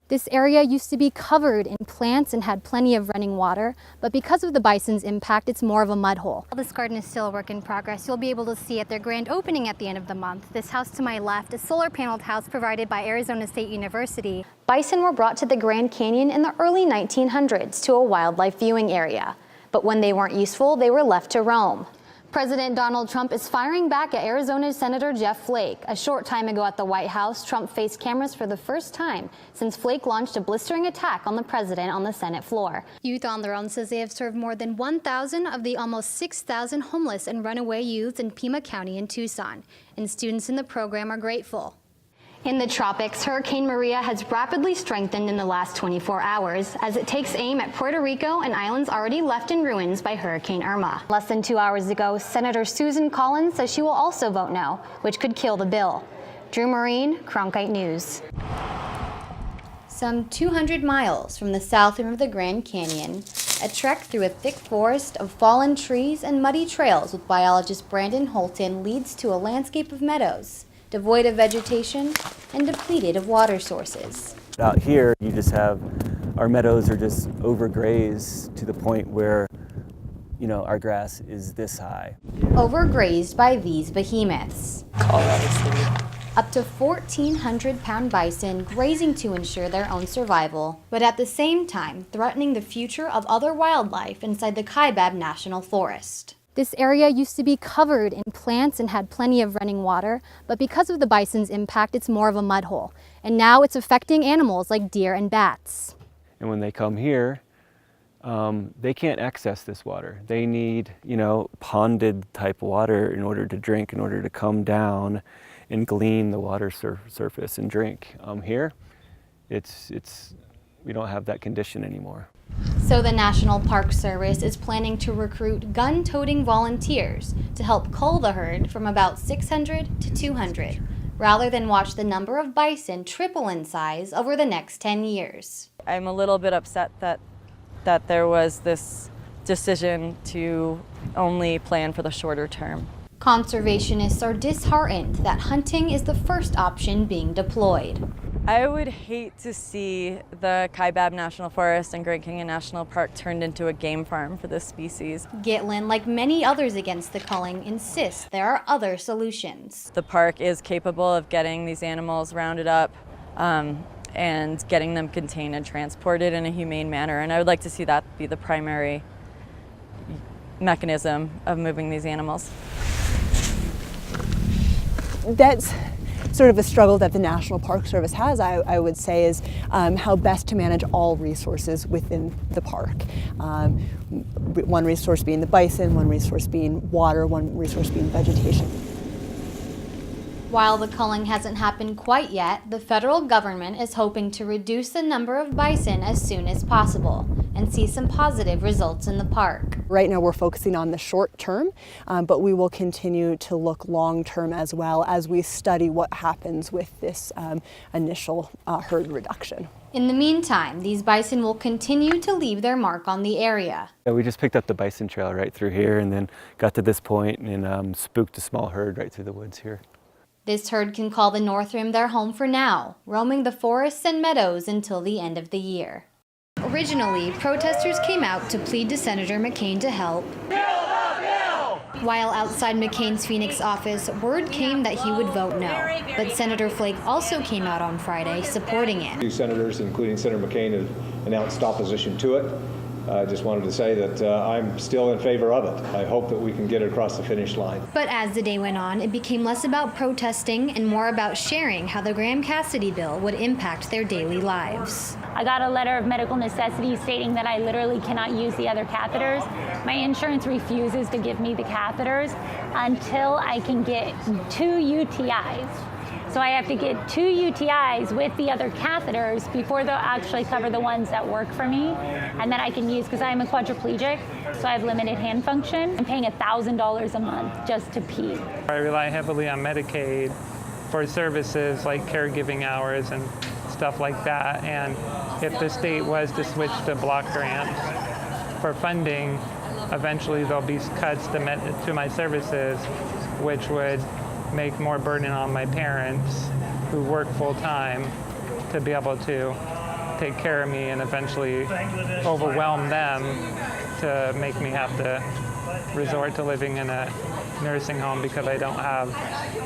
This area used to be covered in plants and had plenty of running water, but because of the bison's impact, it's more of a mud hole. While this garden is still a work in progress, you'll be able to see at their grand opening at the end of the month. This house to my left, a solar-paneled house provided by Arizona State University. Bison were brought to the Grand Canyon in the early 1900s to a wildlife viewing area, but when they weren't useful, they were left to roam. President Donald Trump is firing back at Arizona's Senator Jeff Flake. A short time ago at the White House, Trump faced cameras for the first time since Flake launched a blistering attack on the president on the Senate floor. Youth on Their Own says they have served more than 1,000 of the almost 6,000 homeless and runaway youths in Pima County in Tucson, and students in the program are grateful. In the tropics, Hurricane Maria has rapidly strengthened in the last 24 hours as it takes aim at Puerto Rico and islands already left in ruins by Hurricane Irma. Less than 2 hours ago, Senator Susan Collins says she will also vote no, which could kill the bill. Drew Marine, Cronkite News. Some 200 miles from the south rim of the Grand Canyon, a trek through a thick forest of fallen trees and muddy trails with biologist Brandon Holton leads to a landscape of meadows, devoid of vegetation and depleted of water sources. Out here, you just have, our meadows are just overgrazed to the point where, you know, our grass is this high. Overgrazed by these behemoths. Colorado City. Up to 1,400-pound bison grazing to ensure their own survival, but at the same time threatening the future of other wildlife inside the Kaibab National Forest. This area used to be covered in plants and had plenty of running water, but because of the bison's impact, it's more of a mud hole. And now it's affecting animals like deer and bats. And when they come here, they can't access this water. They need, you know, ponded type water in order to drink, in order to come down and glean the water surface and drink. Here, we don't have that condition anymore. So the National Park Service is planning to recruit gun-toting volunteers to help cull the herd from about 600 to 200, rather than watch the number of bison triple in size over the next 10 years. I'm a little bit upset that there was this decision to only plan for the shorter term. Conservationists are disheartened that hunting is the first option being deployed. I would hate to see the Kaibab National Forest and Grand Canyon National Park turned into a game farm for this species. Gitlin, like many others against the culling, insists there are other solutions. The park is capable of getting these animals rounded up and getting them contained and transported in a humane manner, and I would like to see that be the primary mechanism of moving these animals. That's sort of a struggle that the National Park Service has, I would say, is how best to manage all resources within the park. One resource being the bison, one resource being water, one resource being vegetation. While the culling hasn't happened quite yet, the federal government is hoping to reduce the number of bison as soon as possible and see some positive results in the park. Right now we're focusing on the short term, but we will continue to look long term as well as we study what happens with this initial herd reduction. In the meantime, these bison will continue to leave their mark on the area. We just picked up the bison trail right through here and then got to this point and spooked a small herd right through the woods here. This herd can call the North Rim their home for now, roaming the forests and meadows until the end of the year. Originally, protesters came out to plead to Senator McCain to help. While outside McCain's Phoenix office, word came that he would vote no. But Senator Flake also came out on Friday supporting it. Two senators, including Senator McCain, have announced opposition to it. I just wanted to say that I'm still in favor of it. I hope that we can get it across the finish line. But as the day went on, it became less about protesting and more about sharing how the Graham-Cassidy bill would impact their daily lives. I got a letter of medical necessity stating that I literally cannot use the other catheters. My insurance refuses to give me the catheters until I can get 2 UTIs. So I have to get 2 UTIs with the other catheters before they'll actually cover the ones that work for me, and then I can use, because I'm a quadriplegic, so I have limited hand function. I'm paying $1,000 a month just to pee. I rely heavily on Medicaid for services like caregiving hours and stuff like that, and if the state was to switch to block grants for funding, eventually there'll be cuts to my services, which would make more burden on my parents who work full-time to be able to take care of me and eventually overwhelm them to make me have to resort to living in a nursing home because I don't have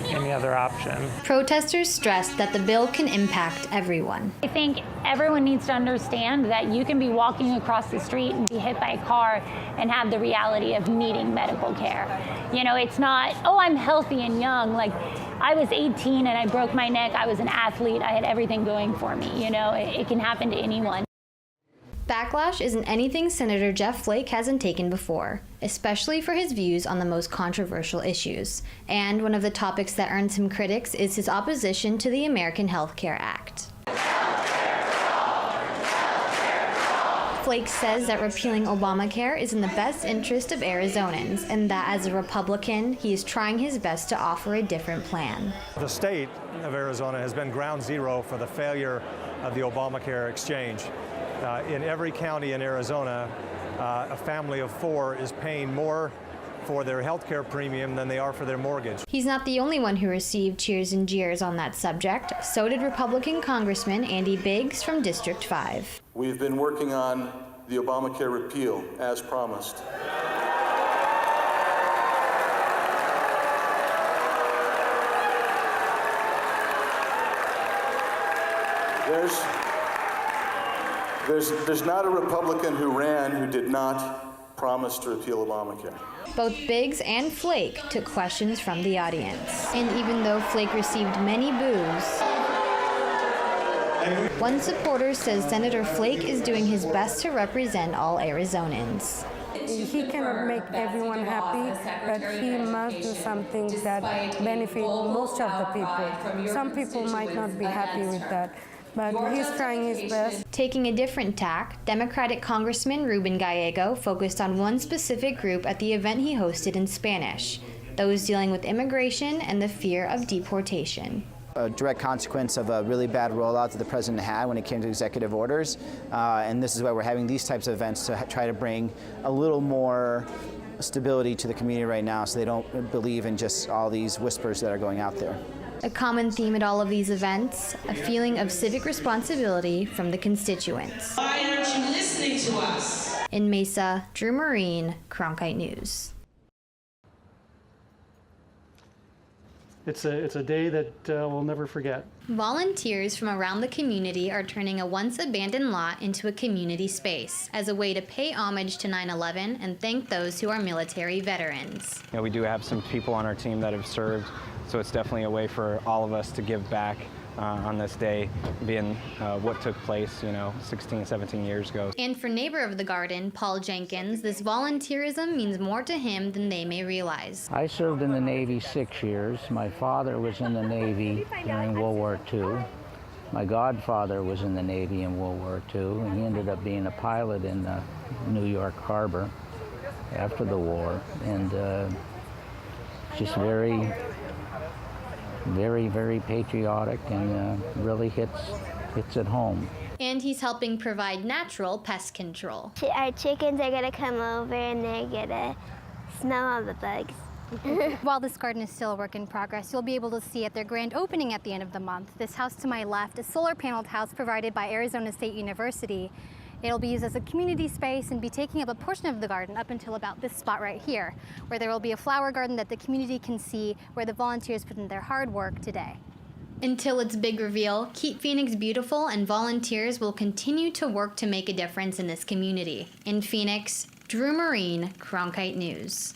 any other option. Protesters stressed that the bill can impact everyone. I think everyone needs to understand that you can be walking across the street and be hit by a car and have the reality of needing medical care. You know, it's not, oh, I'm healthy and young. Like, I was 18 and I broke my neck. I was an athlete. I had everything going for me. You know, it can happen to anyone. Backlash isn't anything Senator Jeff Flake hasn't taken before, especially for his views on the most controversial issues. And one of the topics that earns him critics is his opposition to the American Health Care Act. Flake says that repealing Obamacare is in the best interest of Arizonans, and that as a Republican, he is trying his best to offer a different plan. The state of Arizona has been ground zero for the failure of the Obamacare exchange. In every county in Arizona, a family of 4 is paying more for their health care premium than they are for their mortgage. He's not the only one who received cheers and jeers on that subject. So did Republican Congressman Andy Biggs from District 5. We've been working on the Obamacare repeal as promised. There's not a Republican who ran who did not promise to repeal Obamacare. Both Biggs and Flake took questions from the audience. And even though Flake received many boos, one supporter says Senator Flake is doing his best to represent all Arizonans. He cannot make everyone happy, but he must do something that benefits most of the people. Some people might not be happy with that, but he's trying his best. Taking a different tack, Democratic Congressman Ruben Gallego focused on one specific group at the event he hosted in Spanish, those dealing with immigration and the fear of deportation. A direct consequence of a really bad rollout that the president had when it came to executive orders, and this is why we're having these types of events to try to bring a little more stability to the community right now so they don't believe in just all these whispers that are going out there. A common theme at all of these events, a feeling of civic responsibility from the constituents. Why aren't you listening to us? In Mesa, Drew Marine, Cronkite News. It's a day that we'll never forget. Volunteers from around the community are turning a once abandoned lot into a community space as a way to pay homage to 9/11 and thank those who are military veterans. You know, we do have some people on our team that have served, so it's definitely a way for all of us to give back on this day, being what took place, 16, 17 years ago. And for neighbor of the garden, Paul Jenkins, this volunteerism means more to him than they may realize. I served in the Navy 6 years. My father was in the Navy during World War II. My godfather was in the Navy in World War II, and he ended up being a pilot in New York Harbor after the war. And just very, very patriotic, and really hits at home. And he's helping provide natural pest control. Our chickens are gonna come over and they're gonna smell all the bugs. While this garden is still a work in progress, you'll be able to see at their grand opening at the end of the month. This house to my left, a solar paneled house provided by Arizona State University. It'll be used as a community space and be taking up a portion of the garden up until about this spot right here, where there will be a flower garden that the community can see where the volunteers put in their hard work today. Until its big reveal, Keep Phoenix Beautiful and volunteers will continue to work to make a difference in this community. In Phoenix, Drew Marine, Cronkite News.